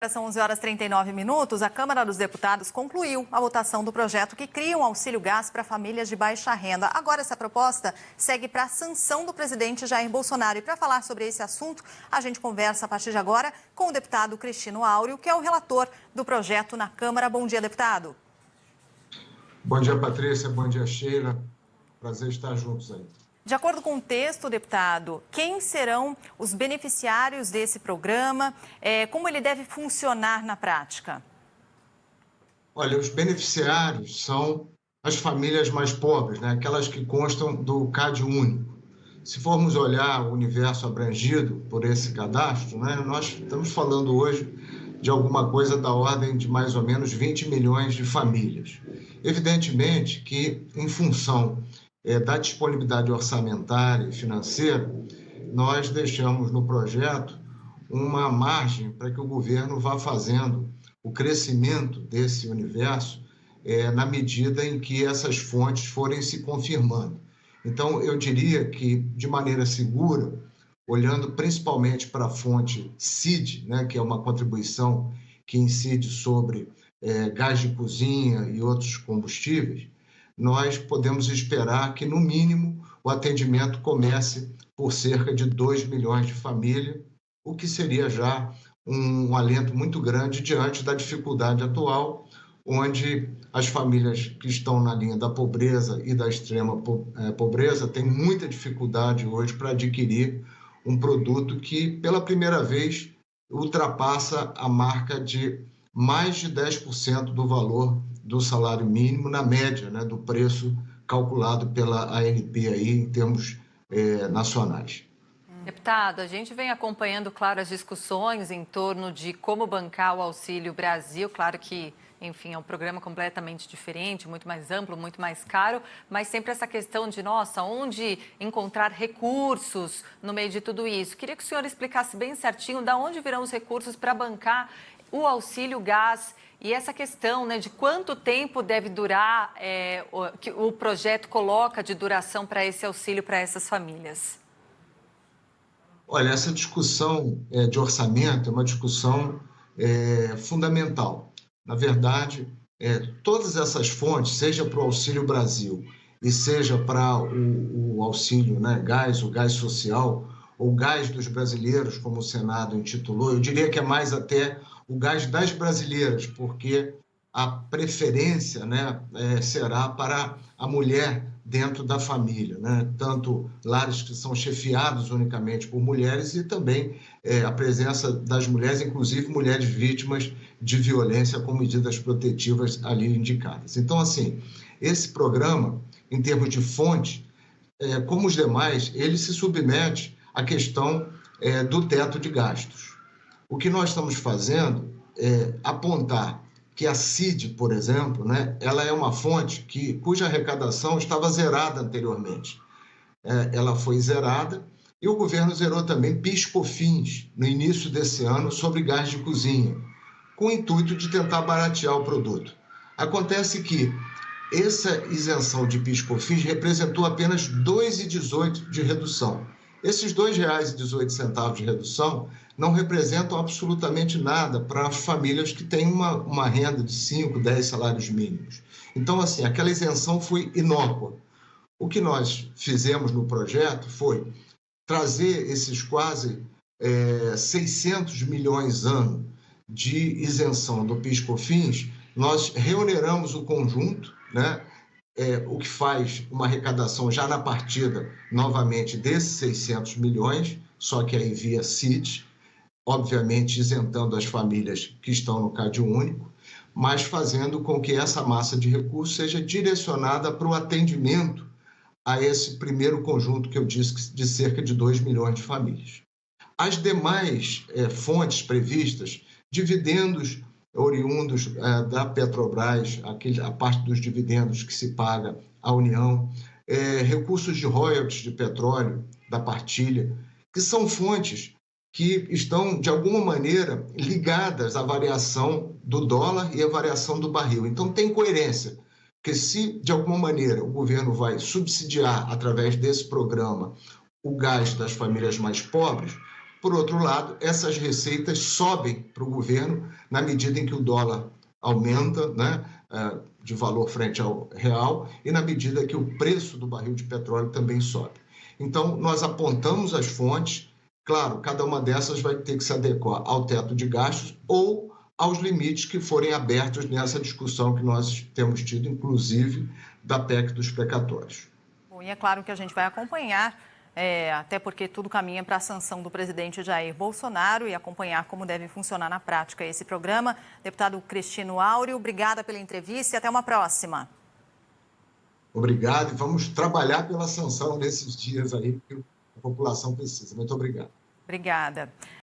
São 11 horas e 39 minutos. A Câmara dos Deputados concluiu a votação do projeto que cria um auxílio gás para famílias de baixa renda. Agora, essa proposta segue para a sanção do presidente Jair Bolsonaro. E para falar sobre esse assunto, a gente conversa a partir de agora com o deputado Cristino Áureo, que é o relator do projeto na Câmara. Bom dia, deputado. Bom dia, Patrícia. Bom dia, Sheila. Prazer estar juntos aí. De acordo com o texto, deputado, quem serão os beneficiários desse programa? Como ele deve funcionar na prática? Olha, os beneficiários são as famílias mais pobres, né? Aquelas que constam do CAD único. Se formos olhar o universo abrangido por esse cadastro, né, nós estamos falando hoje de alguma coisa da ordem de mais ou menos 20 milhões de famílias. Evidentemente que, em função da disponibilidade orçamentária e financeira, nós deixamos no projeto uma margem para que o governo vá fazendo o crescimento desse universo na medida em que essas fontes forem se confirmando. Então, eu diria que, de maneira segura, olhando principalmente para a fonte CID, né, que é uma contribuição que incide sobre gás de cozinha e outros combustíveis, nós podemos esperar que, no mínimo, o atendimento comece por cerca de 2 milhões de famílias, o que seria já um alento muito grande diante da dificuldade atual, onde as famílias que estão na linha da pobreza e da extrema pobreza têm muita dificuldade hoje para adquirir um produto que, pela primeira vez, ultrapassa a marca de mais de 10% do valor do salário mínimo na média, né, do preço calculado pela ANP aí, em termos nacionais. Deputado, a gente vem acompanhando, claro, as discussões em torno de como bancar o Auxílio Brasil. Claro que, enfim, é um programa completamente diferente, muito mais amplo, muito mais caro, mas sempre essa questão de, nossa, onde encontrar recursos no meio de tudo isso. Queria que o senhor explicasse bem certinho de onde virão os recursos para bancar o auxílio gás e essa questão, né, de quanto tempo deve durar, que o projeto coloca de duração para esse auxílio para essas famílias. Olha, essa discussão de orçamento é uma discussão fundamental. Na verdade, todas essas fontes, seja para o Auxílio Brasil e seja para o auxílio, né, gás, o gás social, ou gás dos brasileiros, como o Senado intitulou, eu diria que é mais até o gás das brasileiras, porque a preferência, né, será para a mulher dentro da família, né? Tanto lares que são chefiados unicamente por mulheres e também a presença das mulheres, inclusive mulheres vítimas de violência com medidas protetivas ali indicadas. Então, assim, esse programa, em termos de fonte, como os demais, ele se submete à questão do teto de gastos. O que nós estamos fazendo é apontar que a CID, por exemplo, né, ela é uma fonte cuja arrecadação estava zerada anteriormente. Ela foi zerada e o governo zerou também PIS/COFINS no início desse ano sobre gás de cozinha, com o intuito de tentar baratear o produto. Acontece que essa isenção de PIS/COFINS representou apenas R$ 2,18 de redução. Esses R$ 2,18 de redução não representam absolutamente nada para as famílias que têm uma renda de 5, 10 salários mínimos. Então, assim, aquela isenção foi inócua. O que nós fizemos no projeto foi trazer esses quase 600 milhões ano de isenção do PIS/COFINS, nós reoneramos o conjunto, né? O que faz uma arrecadação já na partida, novamente, desses 600 milhões, só que aí via CID, obviamente isentando as famílias que estão no CAD único, mas fazendo com que essa massa de recursos seja direcionada para o atendimento a esse primeiro conjunto que eu disse, de cerca de 2 milhões de famílias. As demais fontes previstas, dividendos oriundos da Petrobras, a parte dos dividendos que se paga à União, recursos de royalties de petróleo, da partilha, que são fontes que estão, de alguma maneira, ligadas à variação do dólar e à variação do barril. Então, tem coerência, porque se, de alguma maneira, o governo vai subsidiar, através desse programa, o gás das famílias mais pobres, Por outro lado, essas receitas sobem para o governo na medida em que o dólar aumenta, né, de valor frente ao real e na medida que o preço do barril de petróleo também sobe. Então, nós apontamos as fontes, claro, cada uma dessas vai ter que se adequar ao teto de gastos ou aos limites que forem abertos nessa discussão que nós temos tido, inclusive, da PEC dos precatórios. Bom, e é claro que a gente vai acompanhar, até porque tudo caminha para a sanção do presidente Jair Bolsonaro e acompanhar como deve funcionar na prática esse programa. Deputado Cristino Áureo, obrigada pela entrevista e até uma próxima. Obrigado e vamos trabalhar pela sanção nesses dias aí que a população precisa. Muito obrigado. Obrigada.